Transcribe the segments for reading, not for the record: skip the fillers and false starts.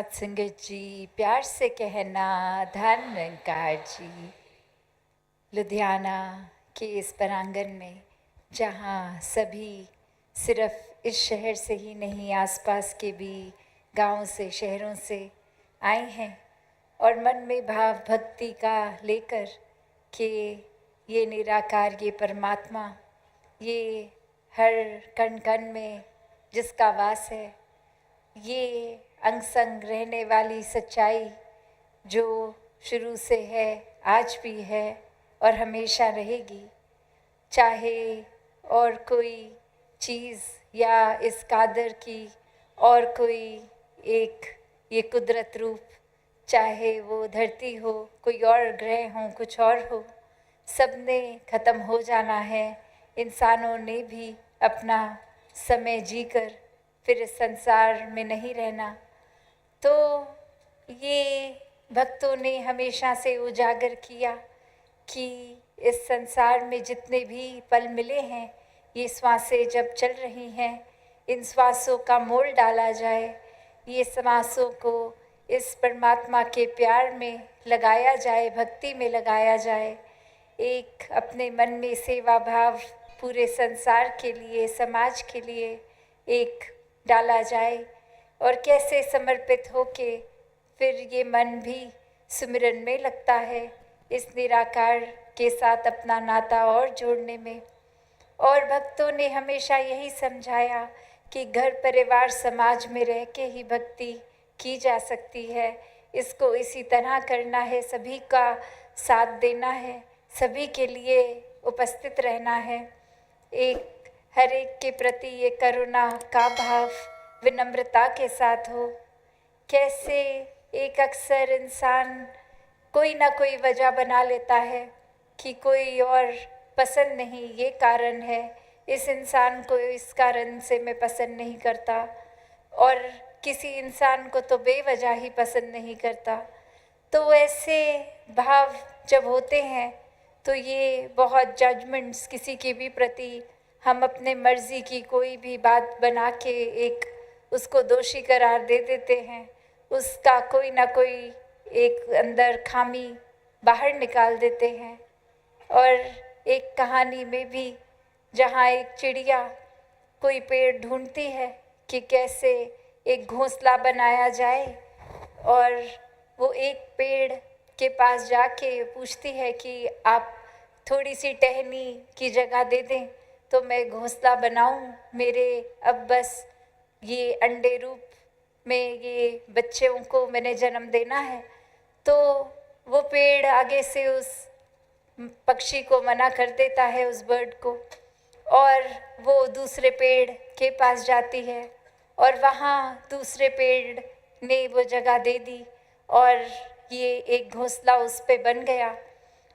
साथ संगत जी, प्यार से कहना धन निरंकार जी। लुधियाना के इस प्रांगण में जहाँ सभी सिर्फ इस शहर से ही नहीं, आसपास के भी गांवों से, शहरों से आए हैं और मन में भाव भक्ति का लेकर कि ये निराकार, ये परमात्मा, ये हर कण कण में जिसका वास है, ये अंग संग रहने वाली सच्चाई जो शुरू से है, आज भी है और हमेशा रहेगी। चाहे और कोई चीज़ या इस कादर की और कोई एक ये कुदरत रूप, चाहे वो धरती हो, कोई और ग्रह हो, कुछ और हो, सब ने ख़त्म हो जाना है। इंसानों ने भी अपना समय जीकर फिर इस संसार में नहीं रहना। तो ये भक्तों ने हमेशा से उजागर किया कि इस संसार में जितने भी पल मिले हैं, ये श्वासें जब चल रही हैं, इन श्वासों का मोल डाला जाए, ये श्वासों को इस परमात्मा के प्यार में लगाया जाए, भक्ति में लगाया जाए, एक अपने मन में सेवा भाव पूरे संसार के लिए, समाज के लिए एक डाला जाए और कैसे समर्पित होके फिर ये मन भी सुमिरन में लगता है, इस निराकार के साथ अपना नाता और जोड़ने में। और भक्तों ने हमेशा यही समझाया कि घर परिवार समाज में रह के ही भक्ति की जा सकती है। इसको इसी तरह करना है, सभी का साथ देना है, सभी के लिए उपस्थित रहना है, एक हर एक के प्रति ये करुणा का भाव विनम्रता के साथ हो। कैसे एक अक्सर इंसान कोई ना कोई वजह बना लेता है कि कोई और पसंद नहीं, ये कारण है, इस इंसान को इस कारण से मैं पसंद नहीं करता, और किसी इंसान को तो बेवजह ही पसंद नहीं करता। तो ऐसे भाव जब होते हैं तो ये बहुत जजमेंट्स किसी के भी प्रति हम अपने मर्जी की कोई भी बात बना के एक उसको दोषी करार दे देते हैं, उसका कोई ना कोई एक अंदर खामी बाहर निकाल देते हैं। और एक कहानी में भी जहाँ एक चिड़िया कोई पेड़ ढूंढती है कि कैसे एक घोंसला बनाया जाए, और वो एक पेड़ के पास जाके पूछती है कि आप थोड़ी सी टहनी की जगह दे दें तो मैं घोंसला बनाऊं, मेरे अब बस ये अंडे रूप में ये बच्चों को मैंने जन्म देना है। तो वो पेड़ आगे से उस पक्षी को मना कर देता है, उस बर्ड को, और वो दूसरे पेड़ के पास जाती है और वहाँ दूसरे पेड़ ने वो जगह दे दी और ये एक घोंसला उस पे बन गया।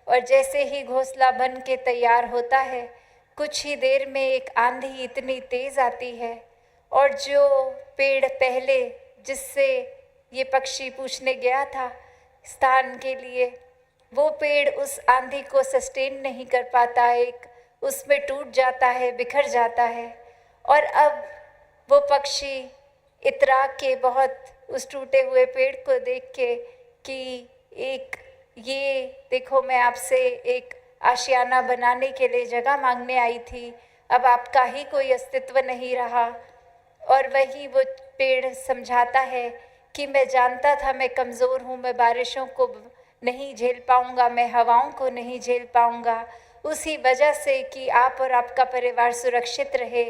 और जैसे ही घोंसला बन के तैयार होता है, कुछ ही देर में एक आंधी इतनी तेज़ आती है और जो पेड़ पहले जिससे ये पक्षी पूछने गया था स्थान के लिए, वो पेड़ उस आंधी को सस्टेन नहीं कर पाता, एक उसमें टूट जाता है, बिखर जाता है। और अब वो पक्षी इतरा के बहुत उस टूटे हुए पेड़ को देख के कि एक ये देखो, मैं आपसे एक आशियाना बनाने के लिए जगह मांगने आई थी, अब आपका ही कोई अस्तित्व नहीं रहा। और वही वो पेड़ समझाता है कि मैं जानता था मैं कमज़ोर हूँ, मैं बारिशों को नहीं झेल पाऊँगा, मैं हवाओं को नहीं झेल पाऊँगा, उसी वजह से कि आप और आपका परिवार सुरक्षित रहे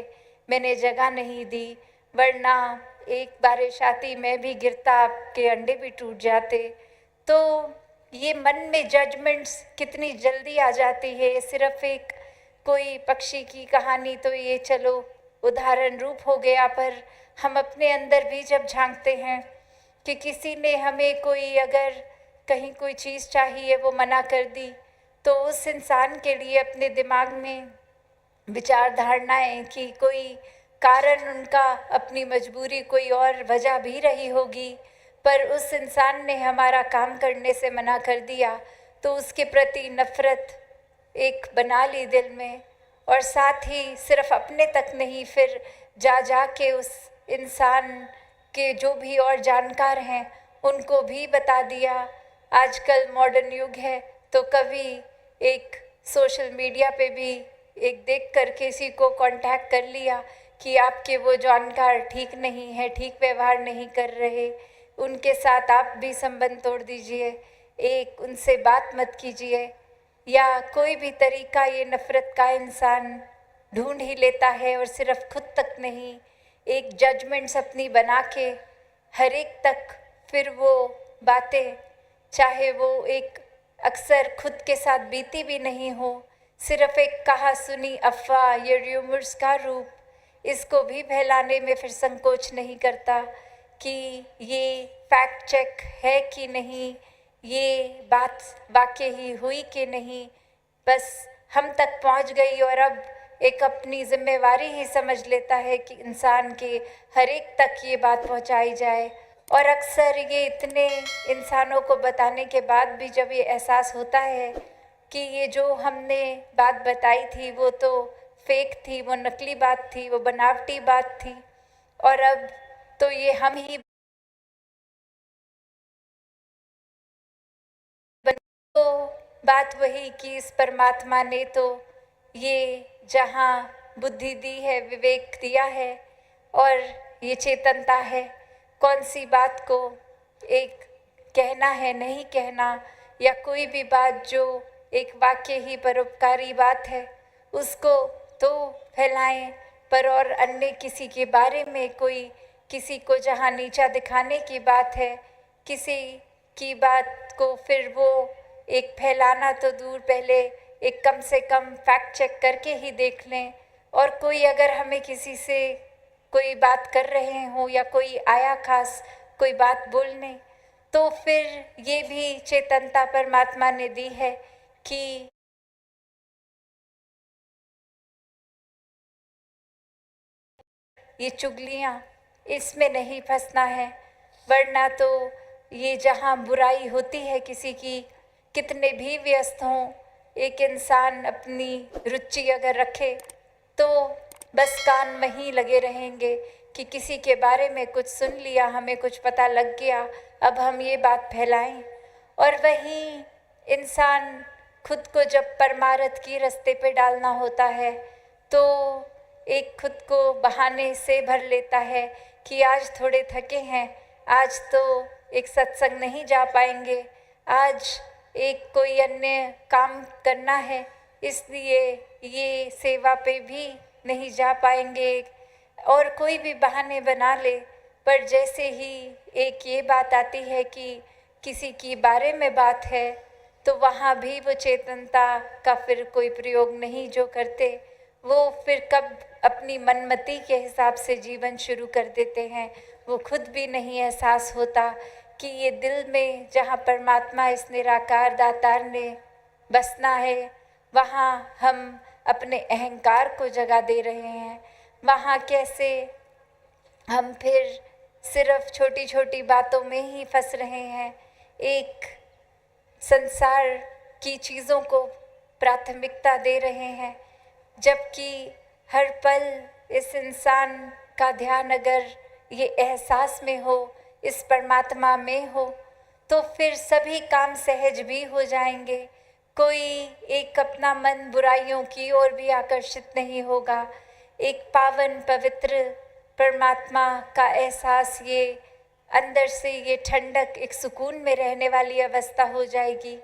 मैंने जगह नहीं दी, वरना एक बारिश आती मैं भी गिरता, आपके अंडे भी टूट जाते। तो ये मन में जजमेंट्स कितनी जल्दी आ जाती है। सिर्फ एक कोई पक्षी की कहानी तो ये चलो उदाहरण रूप हो गया, पर हम अपने अंदर भी जब झांकते हैं कि किसी ने हमें कोई अगर कहीं कोई चीज़ चाहिए वो मना कर दी, तो उस इंसान के लिए अपने दिमाग में विचार धारणाएं कि कोई कारण उनका, अपनी मजबूरी कोई और वजह भी रही होगी, पर उस इंसान ने हमारा काम करने से मना कर दिया, तो उसके प्रति नफ़रत एक बना ली दिल में। और साथ ही सिर्फ अपने तक नहीं, फिर जा के उस इंसान के जो भी और जानकार हैं उनको भी बता दिया। आजकल मॉडर्न युग है तो कभी एक सोशल मीडिया पे भी एक देख कर किसी को कांटेक्ट कर लिया कि आपके वो जानकार ठीक नहीं है, ठीक व्यवहार नहीं कर रहे, उनके साथ आप भी संबंध तोड़ दीजिए, एक उनसे बात मत कीजिए। या कोई भी तरीका ये नफ़रत का इंसान ढूंढ ही लेता है और सिर्फ खुद तक नहीं, एक जजमेंट्स अपनी बना के हर एक तक फिर वो बातें, चाहे वो एक अक्सर खुद के साथ बीती भी नहीं हो, सिर्फ एक कहा सुनी अफवाह, ये र्यूमर्स का रूप, इसको भी फैलाने में फिर संकोच नहीं करता कि ये फैक्ट चेक है कि नहीं, ये बात वाकई ही हुई कि नहीं, बस हम तक पहुंच गई और अब एक अपनी जिम्मेवारी ही समझ लेता है कि इंसान के हर एक तक ये बात पहुंचाई जाए। और अक्सर ये इतने इंसानों को बताने के बाद भी जब ये एहसास होता है कि ये जो हमने बात बताई थी वो तो फेक थी, वो नकली बात थी, वो बनावटी बात थी, और अब तो ये हम ही तो बात वही कि इस परमात्मा ने तो ये जहाँ बुद्धि दी है, विवेक दिया है और ये चेतनता है, कौन सी बात को एक कहना है, नहीं कहना, या कोई भी बात जो एक वाक्य ही परोपकारी बात है उसको तो फैलाएं, पर और अन्य किसी के बारे में कोई किसी को जहाँ नीचा दिखाने की बात है, किसी की बात को फिर वो एक फैलाना तो दूर, पहले एक कम से कम फैक्ट चेक करके ही देख लें। और कोई अगर हमें किसी से कोई बात कर रहे हो या कोई आया खास कोई बात बोलने, तो फिर ये भी चेतनता परमात्मा ने दी है कि ये चुगलियाँ, इसमें नहीं फंसना है, वरना तो ये जहाँ बुराई होती है किसी की, कितने भी व्यस्त हों, एक इंसान अपनी रुचि अगर रखे तो बस कान वहीं लगे रहेंगे कि किसी के बारे में कुछ सुन लिया, हमें कुछ पता लग गया, अब हम ये बात फैलाएं। और वहीं इंसान खुद को जब परमार्थ की रास्ते पे डालना होता है तो एक खुद को बहाने से भर लेता है कि आज थोड़े थके हैं, आज तो एक सत्संग नहीं जा पाएंगे, आज एक कोई अन्य काम करना है, इसलिए ये सेवा पे भी नहीं जा पाएंगे, और कोई भी बहाने बना ले। पर जैसे ही एक ये बात आती है कि किसी की बारे में बात है, तो वहाँ भी वो चेतनता का फिर कोई प्रयोग नहीं जो करते, वो फिर कब अपनी मनमति के हिसाब से जीवन शुरू कर देते हैं, वो खुद भी नहीं एहसास होता कि ये दिल में जहाँ परमात्मा इस निराकार दातार ने बसना है, वहाँ हम अपने अहंकार को जगा दे रहे हैं। वहाँ कैसे हम फिर सिर्फ छोटी छोटी बातों में ही फंस रहे हैं, एक संसार की चीज़ों को प्राथमिकता दे रहे हैं, जबकि हर पल इस इंसान का ध्यान अगर ये एहसास में हो, इस परमात्मा में हो, तो फिर सभी काम सहज भी हो जाएंगे। कोई एक अपना मन बुराइयों की ओर भी आकर्षित नहीं होगा, एक पावन पवित्र परमात्मा का एहसास, ये अंदर से ये ठंडक, एक सुकून में रहने वाली अवस्था हो जाएगी,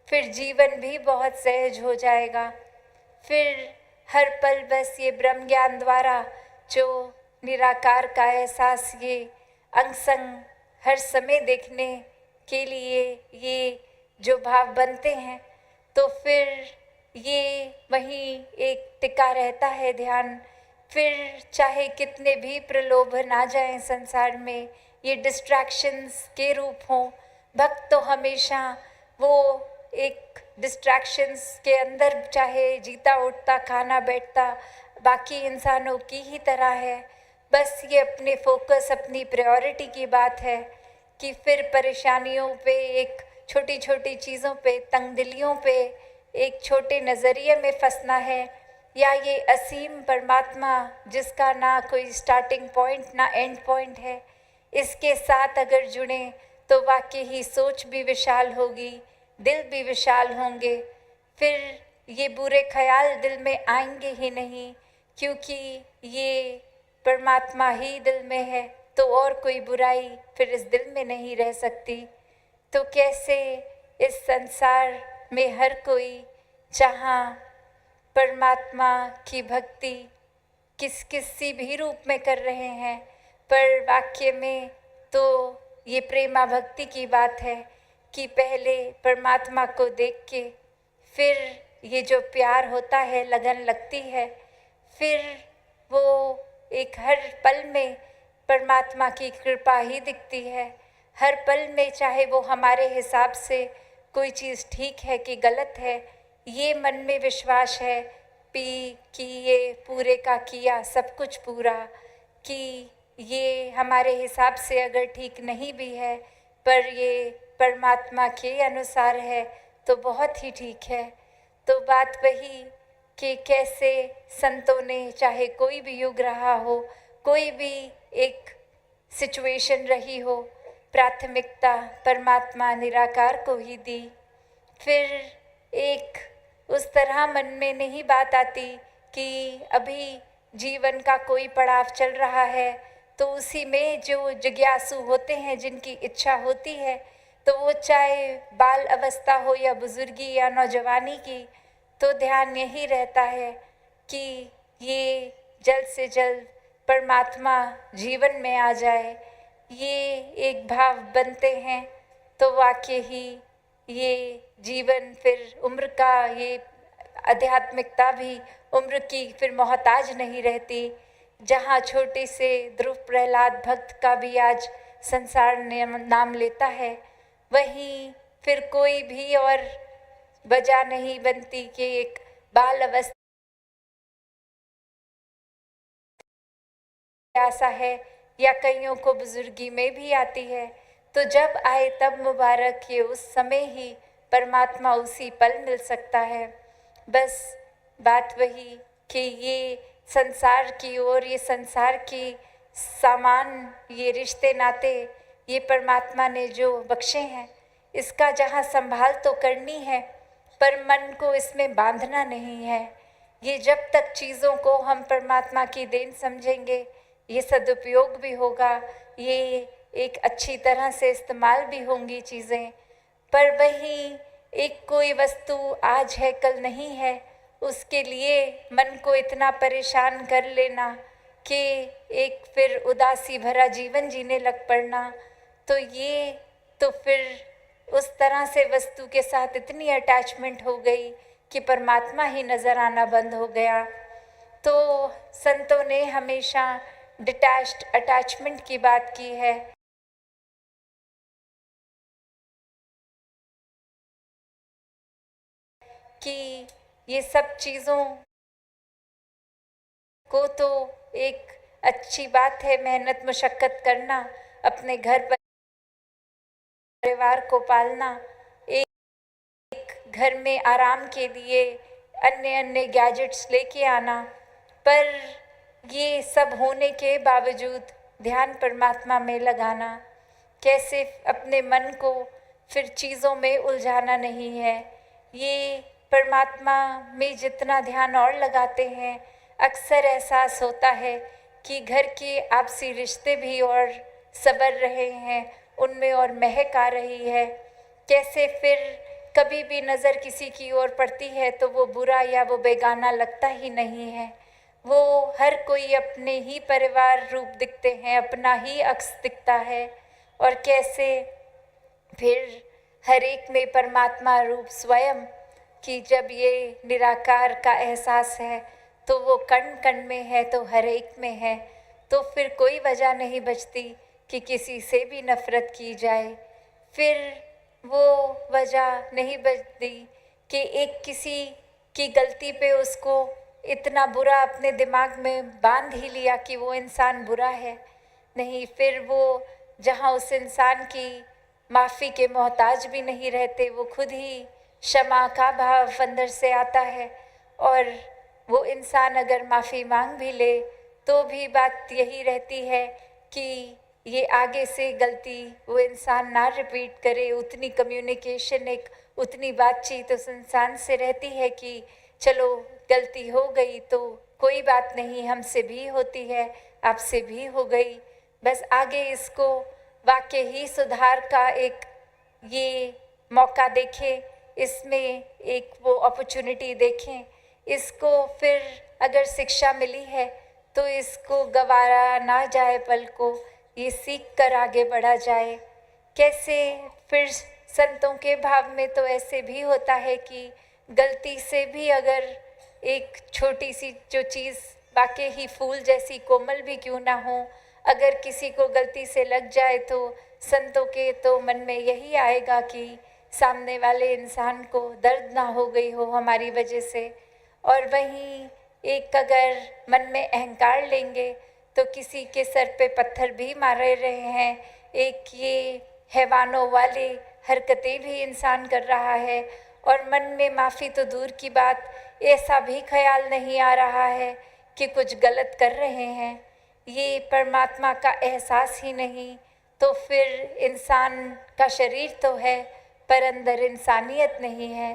फिर जीवन भी बहुत सहज हो जाएगा। फिर हर पल बस ये ब्रह्म ज्ञान द्वारा जो निराकार का एहसास, ये अंग संग हर समय देखने के लिए ये जो भाव बनते हैं, तो फिर ये वहीं एक टिका रहता है ध्यान। फिर चाहे कितने भी प्रलोभन आ जाएं संसार में, ये डिस्ट्रैक्शंस के रूप हों, भक्त तो हमेशा वो एक डिस्ट्रैक्शंस के अंदर चाहे जीता उठता खाना बैठता बाकी इंसानों की ही तरह है, बस ये अपने फोकस, अपनी प्रायोरिटी की बात है कि फिर परेशानियों पे, एक छोटी छोटी चीज़ों पे, तंगदिलियों पे, एक छोटे नज़रिए में फंसना है, या ये असीम परमात्मा जिसका ना कोई स्टार्टिंग पॉइंट ना एंड पॉइंट है, इसके साथ अगर जुड़े तो वाकई ही सोच भी विशाल होगी, दिल भी विशाल होंगे। फिर ये बुरे ख्याल दिल में आएंगे ही नहीं, क्योंकि ये परमात्मा ही दिल में है, तो और कोई बुराई फिर इस दिल में नहीं रह सकती। तो कैसे इस संसार में हर कोई जहाँ परमात्मा की भक्ति किसी भी रूप में कर रहे हैं, पर वाक्य में तो ये प्रेमा भक्ति की बात है कि पहले परमात्मा को देख के फिर ये जो प्यार होता है, लगन लगती है, फिर वो एक हर पल में परमात्मा की कृपा ही दिखती है। हर पल में चाहे वो हमारे हिसाब से कोई चीज़ ठीक है कि गलत है, ये मन में विश्वास है कि ये पूरे का किया सब कुछ पूरा, कि ये हमारे हिसाब से अगर ठीक नहीं भी है पर ये परमात्मा के अनुसार है तो बहुत ही ठीक है। तो बात वही कि कैसे संतों ने चाहे कोई भी युग रहा हो, कोई भी एक सिचुएशन रही हो, प्राथमिकता परमात्मा निराकार को ही दी। फिर एक उस तरह मन में नहीं बात आती कि अभी जीवन का कोई पड़ाव चल रहा है तो उसी में जो जिज्ञासु होते हैं, जिनकी इच्छा होती है, तो वो चाहे बाल अवस्था हो या बुजुर्गी या नौजवानी की, तो ध्यान यही रहता है कि ये जल्द से जल्द परमात्मा जीवन में आ जाए। ये एक भाव बनते हैं तो वाकई ही ये जीवन फिर उम्र का, ये आध्यात्मिकता भी उम्र की फिर मोहताज नहीं रहती। जहाँ छोटे से ध्रुव प्रहलाद भक्त का भी आज संसार ने नाम लेता है, वहीं फिर कोई भी और वजह नहीं बनती कि एक बाल अवस्था ऐसा है या कईयों को बुजुर्गी में भी आती है। तो जब आए तब मुबारक, ये उस समय ही परमात्मा उसी पल मिल सकता है। बस बात वही कि ये संसार की ओर, ये संसार की सामान, ये रिश्ते नाते, ये परमात्मा ने जो बख्शे हैं, इसका जहाँ संभाल तो करनी है पर मन को इसमें बांधना नहीं है। ये जब तक चीज़ों को हम परमात्मा की देन समझेंगे, ये सदुपयोग भी होगा, ये एक अच्छी तरह से इस्तेमाल भी होंगी चीज़ें। पर वही एक कोई वस्तु आज है कल नहीं है, उसके लिए मन को इतना परेशान कर लेना कि एक फिर उदासी भरा जीवन जीने लग पड़ना, तो ये तो फिर उस तरह से वस्तु के साथ इतनी अटैचमेंट हो गई कि परमात्मा ही नज़र आना बंद हो गया। तो संतों ने हमेशा डिटैच्ड अटैचमेंट की बात की है कि ये सब चीज़ों को तो एक अच्छी बात है, मेहनत मशक्क़त करना, अपने घर परिवार को पालना, एक घर में आराम के लिए अन्य अन्य गैजेट्स लेके आना, पर ये सब होने के बावजूद ध्यान परमात्मा में लगाना, कैसे अपने मन को फिर चीज़ों में उलझाना नहीं है। ये परमात्मा में जितना ध्यान और लगाते हैं, अक्सर एहसास होता है कि घर के आपसी रिश्ते भी और संवर रहे हैं, उनमें और महक आ रही है। कैसे फिर कभी भी नज़र किसी की ओर पड़ती है तो वो बुरा या वो बेगाना लगता ही नहीं है। वो हर कोई अपने ही परिवार रूप दिखते हैं, अपना ही अक्स दिखता है। और कैसे फिर हर एक में परमात्मा रूप स्वयं, कि जब ये निराकार का एहसास है तो वो कण कण में है, तो हर एक में है, तो फिर कोई वजह नहीं बचती कि किसी से भी नफ़रत की जाए। फिर वो वजह नहीं बचती कि एक किसी की गलती पे उसको इतना बुरा अपने दिमाग में बांध ही लिया कि वो इंसान बुरा है। नहीं, फिर वो जहाँ उस इंसान की माफ़ी के मोहताज भी नहीं रहते, वो खुद ही क्षमा का भाव अंदर से आता है। और वो इंसान अगर माफ़ी मांग भी ले तो भी बात यही रहती है कि ये आगे से गलती वो इंसान ना रिपीट करे, उतनी कम्युनिकेशन, एक उतनी बातचीत उस इंसान से रहती है कि चलो गलती हो गई तो कोई बात नहीं, हमसे भी होती है, आपसे भी हो गई, बस आगे इसको वाकई ही सुधार का एक ये मौका देखें, इसमें एक वो अपॉर्चुनिटी देखें, इसको फिर अगर शिक्षा मिली है तो इसको गंवारा ना जाए पल को, ये सीख कर आगे बढ़ा जाए। कैसे फिर संतों के भाव में तो ऐसे भी होता है कि गलती से भी अगर एक छोटी सी जो चीज़ वाकई ही फूल जैसी कोमल भी क्यों ना हो, अगर किसी को गलती से लग जाए तो संतों के तो मन में यही आएगा कि सामने वाले इंसान को दर्द ना हो गई हो हमारी वजह से। और वहीं एक अगर मन में अहंकार लेंगे तो किसी के सर पे पत्थर भी मारे रहे हैं, एक ये हैवानों वाले हरकतें भी इंसान कर रहा है, और मन में माफ़ी तो दूर की बात, ऐसा भी ख्याल नहीं आ रहा है कि कुछ गलत कर रहे हैं। ये परमात्मा का एहसास ही नहीं, तो फिर इंसान का शरीर तो है पर अंदर इंसानियत नहीं है,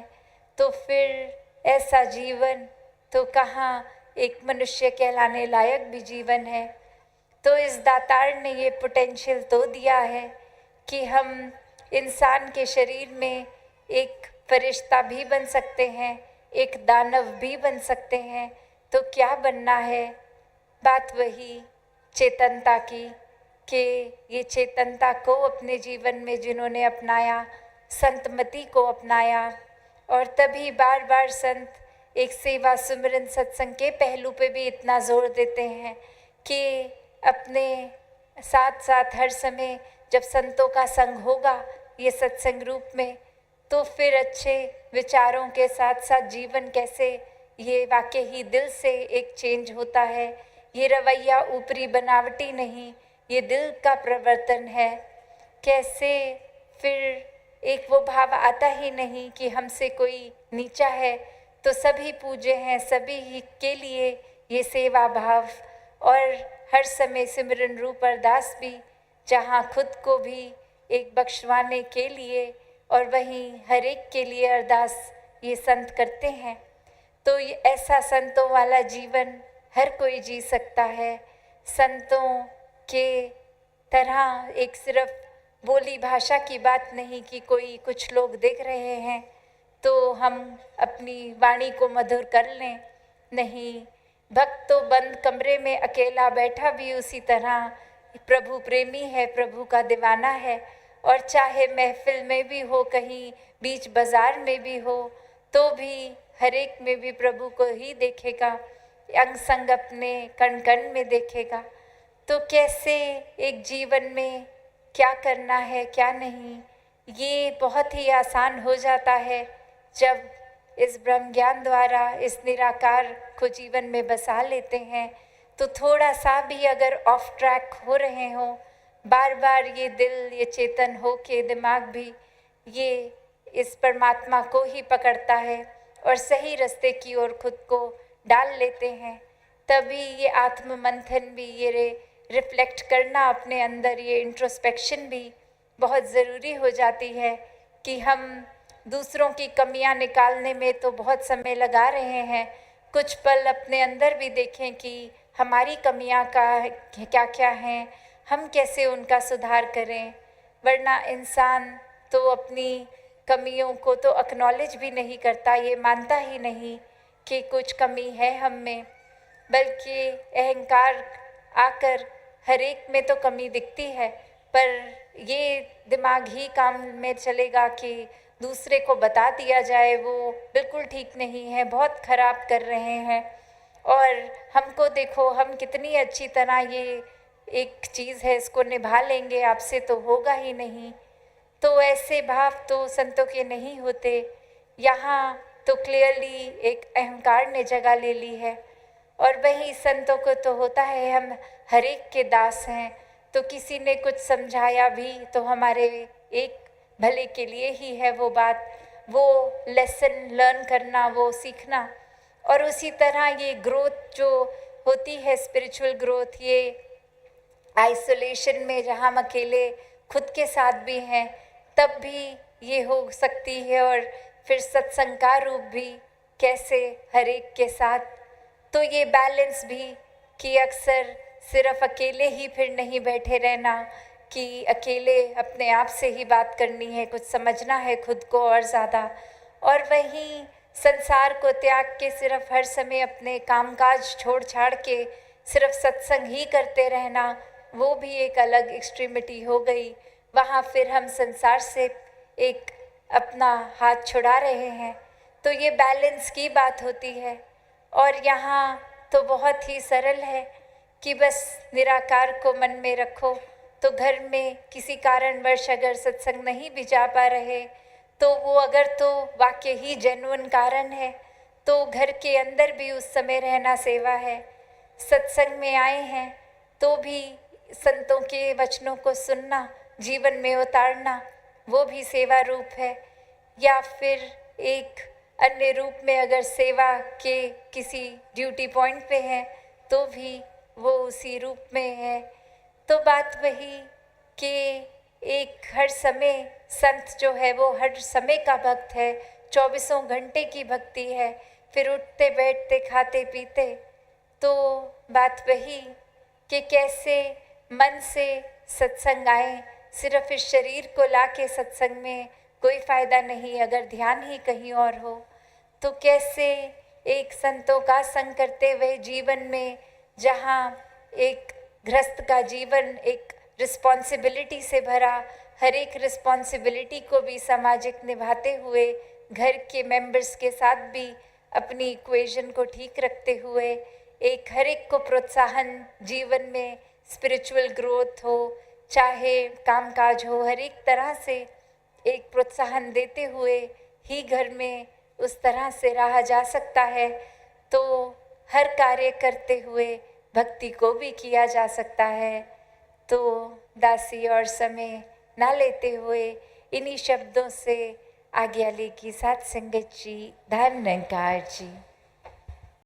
तो फिर ऐसा जीवन तो कहाँ एक मनुष्य कहलाने लायक भी जीवन है। तो इस दातार ने ये पोटेंशियल तो दिया है कि हम इंसान के शरीर में एक फरिश्ता भी बन सकते हैं, एक दानव भी बन सकते हैं। तो क्या बनना है? बात वही चेतनता की, कि ये चेतनता को अपने जीवन में जिन्होंने अपनाया, संतमति को अपनाया, और तभी बार बार संत एक सेवा सुमिरन सत्संग के पहलू पे भी इतना जोर देते हैं कि अपने साथ साथ हर समय जब संतों का संग होगा ये सत्संग रूप में, तो फिर अच्छे विचारों के साथ साथ जीवन कैसे ये वाकई ही दिल से एक चेंज होता है। ये रवैया ऊपरी बनावटी नहीं, ये दिल का प्रवर्तन है। कैसे फिर एक वो भाव आता ही नहीं कि हमसे कोई नीचा है तो सभी पूज्य हैं, सभी ही के लिए ये सेवा भाव, और हर समय सिमरन रूप अरदास भी, जहाँ खुद को भी एक बख्शवाने के लिए और वहीं हर एक के लिए अरदास ये संत करते हैं। तो ये ऐसा संतों वाला जीवन हर कोई जी सकता है। संतों के तरह एक सिर्फ बोली भाषा की बात नहीं कि कोई कुछ लोग देख रहे हैं तो हम अपनी वाणी को मधुर कर लें, नहीं, भक्त तो बंद कमरे में अकेला बैठा भी उसी तरह प्रभु प्रेमी है, प्रभु का दीवाना है, और चाहे महफिल में भी हो, कहीं बीच बाजार में भी हो, तो भी हर एक में भी प्रभु को ही देखेगा, अंग संग अपने कण कण में देखेगा। तो कैसे एक जीवन में क्या करना है क्या नहीं, ये बहुत ही आसान हो जाता है जब इस ब्रह्म ज्ञान द्वारा इस निराकार को जीवन में बसा लेते हैं। तो थोड़ा सा भी अगर ऑफ ट्रैक हो रहे हों, बार बार ये दिल ये चेतन हो के दिमाग भी ये इस परमात्मा को ही पकड़ता है और सही रास्ते की ओर खुद को डाल लेते हैं, तभी ये आत्म मंथन भी, ये रिफ्लेक्ट करना अपने अंदर, ये इंट्रोस्पेक्शन भी बहुत ज़रूरी हो जाती है कि हम दूसरों की कमियां निकालने में तो बहुत समय लगा रहे हैं, कुछ पल अपने अंदर भी देखें कि हमारी कमियां का क्या क्या हैं, हम कैसे उनका सुधार करें। वरना इंसान तो अपनी कमियों को तो एक्नॉलेज भी नहीं करता, ये मानता ही नहीं कि कुछ कमी है हम में, बल्कि अहंकार आकर हर एक में तो कमी दिखती है, पर ये दिमाग ही काम में चलेगा कि दूसरे को बता दिया जाए वो बिल्कुल ठीक नहीं है, बहुत ख़राब कर रहे हैं, और हमको देखो हम कितनी अच्छी तरह ये एक चीज़ है इसको निभा लेंगे, आपसे तो होगा ही नहीं। तो ऐसे भाव तो संतों के नहीं होते। यहाँ तो क्लियरली एक अहंकार ने जगह ले ली है, और वही संतों को तो होता है हम हर एक के दास हैं, तो किसी ने कुछ समझाया भी तो हमारे एक भले के लिए ही है वो बात, वो लेसन लर्न करना, वो सीखना। और उसी तरह ये ग्रोथ जो होती है, स्पिरिचुअल ग्रोथ, ये आइसोलेशन में जहाँ हम अकेले खुद के साथ भी हैं, तब भी ये हो सकती है। और फिर सत्संग का रूप भी कैसे हर एक के साथ, तो ये बैलेंस भी कि अक्सर सिर्फ अकेले ही फिर नहीं बैठे रहना, कि अकेले अपने आप से ही बात करनी है, कुछ समझना है खुद को और ज़्यादा, और वहीं संसार को त्याग के सिर्फ हर समय अपने कामकाज छोड़ छाड़ के सिर्फ सत्संग ही करते रहना, वो भी एक अलग एक्सट्रीमिटी हो गई। वहाँ फिर हम संसार से एक अपना हाथ छुड़ा रहे हैं। तो ये बैलेंस की बात होती है। और यहाँ तो बहुत ही सरल है कि बस निराकार को मन में रखो। तो घर में किसी कारणवश अगर सत्संग नहीं भी जा पा रहे, तो वो अगर तो वाकई ही जेन्युइन कारण है, तो घर के अंदर भी उस समय रहना सेवा है। सत्संग में आए हैं तो भी संतों के वचनों को सुनना, जीवन में उतारना, वो भी सेवा रूप है। या फिर एक अन्य रूप में अगर सेवा के किसी ड्यूटी पॉइंट पे हैं, तो भी वो उसी रूप में है। तो बात वही कि एक हर समय संत जो है वो हर समय का भक्त है, 24 घंटे की भक्ति है। फिर उठते बैठते खाते पीते, तो बात वही कि कैसे मन से सत्संग आए। सिर्फ इस शरीर को लाके सत्संग में कोई फ़ायदा नहीं अगर ध्यान ही कहीं और हो। तो कैसे एक संतों का संग करते हुए जीवन में, जहाँ एक गृहस्थ का जीवन एक रिस्पॉन्सिबिलिटी से भरा, हर एक रिस्पॉन्सिबिलिटी को भी सामाजिक निभाते हुए, घर के मेंबर्स के साथ भी अपनी इक्वेशन को ठीक रखते हुए, एक हर एक को प्रोत्साहन जीवन में स्पिरिचुअल ग्रोथ हो, चाहे कामकाज हो, हर एक तरह से एक प्रोत्साहन देते हुए ही घर में उस तरह से रहा जा सकता है। तो हर कार्य करते हुए भक्ति को भी किया जा सकता है। तो दासी और समय ना लेते हुए इन्हीं शब्दों से आज्ञा लेगी साथ संगत जी। धन्यकार जी।